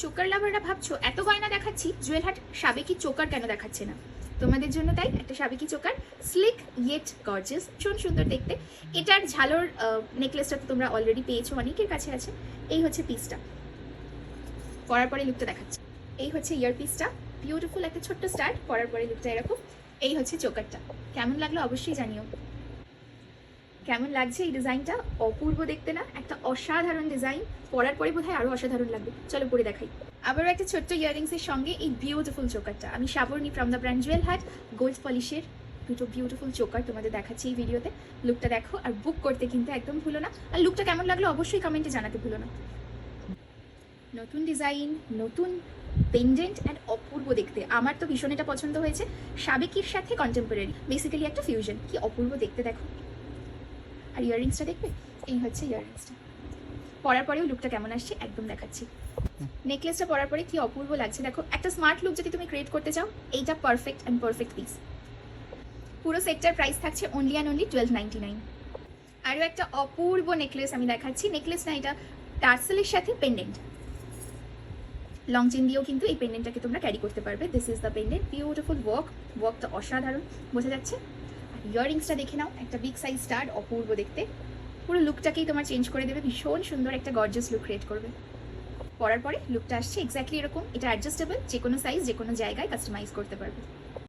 Choker লাভাররা ভাবছো এত গয়না দেখাচ্ছি, জুয়েল হাট সাবেকি চোকার কেন দেখাচ্ছে না? তোমাদের জন্য তাই একটা সাবেকি চোকার, স্লিক ইয়েট গর্জিয়াস, ভীষণ সুন্দর দেখতে। এটার ঝালোর নেকলেসটা তো তোমরা অলরেডি পেয়েছো, অনেকের কাছে আছে। এই হচ্ছে পিসটা, পরার পরে লুকটা দেখাচ্ছে। এই হচ্ছে ইয়ার পিসটা, বিউটিফুল একটা ছোট্ট স্টার্ট, পরার পরে লুকটা এরকম। এই হচ্ছে চোকারটা, কেমন লাগলো অবশ্যই জানিও। কেমন লাগছে এই ডিজাইনটা? অপূর্ব দেখতে না? একটা অসাধারণ ডিজাইন, পরার পরে বোধহয় আরো অসাধারণ লাগবে। চলো পরে দেখাই। আবারও একটা ছোট্ট ইয়াররিংসের সঙ্গে এই বিউটিফুল চোকারটা। আমি Sabarni from the brand Jewel হাট, গোল্ড পলিশের দুটো বিউটিফুল চোকার তোমাদের দেখাচ্ছি এই ভিডিওতে। লুকটা দেখো আর বুক করতে কিন্তু একদম ভুলো না। আর লুকটা কেমন লাগলো অবশ্যই কমেন্টে জানাতে ভুলো না। নতুন ডিজাইন, নতুন পেন্ডেন্ট অ্যান্ড অপূর্ব দেখতে। আমার তো ভীষণ এটা পছন্দ হয়েছে, সাবেকির সাথে কন্টেম্পোরারি, বেসিক্যালি একটা ফিউশন। কি অপূর্ব দেখতে দেখো। আর ইয়াররিংসটা দেখবে, এই হচ্ছে ইয়াররিংসটা। পরার পরেও লুকটা কেমন আসছে একদম দেখাচ্ছি। নেকলেসটা পরার পরে কি অপূর্ব লাগছে দেখো। একটা স্মার্ট লুক যদি তুমি ক্রিয়েট করতে চাও, এইটা পারফেক্ট অ্যান্ড পারফেক্ট পিস। পুরো সেটটার প্রাইস থাকছে অনলি অ্যান্ড অনলি 1299। আরও একটা অপূর্ব নেকলেস আমি দেখাচ্ছি। নেকলেস না, এটা টার্সেলের সাথে পেন্ডেন্ট, লং চেন দিয়েও কিন্তু এই পেন্ডেন্টটাকে তোমরা ক্যারি করতে পারবে। This is the pendant, beautiful ওয়ার্কটা অসাধারণ, বোঝা যাচ্ছে। আর ইয়াররিংসটা দেখে নাও, একটা বিগ সাইজ স্টাড, অপূর্ব দেখতে, পুরো লুকটাকেই তোমার চেঞ্জ করে দেবে, ভীষণ সুন্দর একটা গর্জিয়াস লুক ক্রিয়েট করবে। পরার পরে লুকটা আসছে এক্স্যাক্টলি এরকম। এটা অ্যাডজাস্টেবল, যে কোনো সাইজ যে কোনো জায়গায় কাস্টমাইজ করতে পারবে।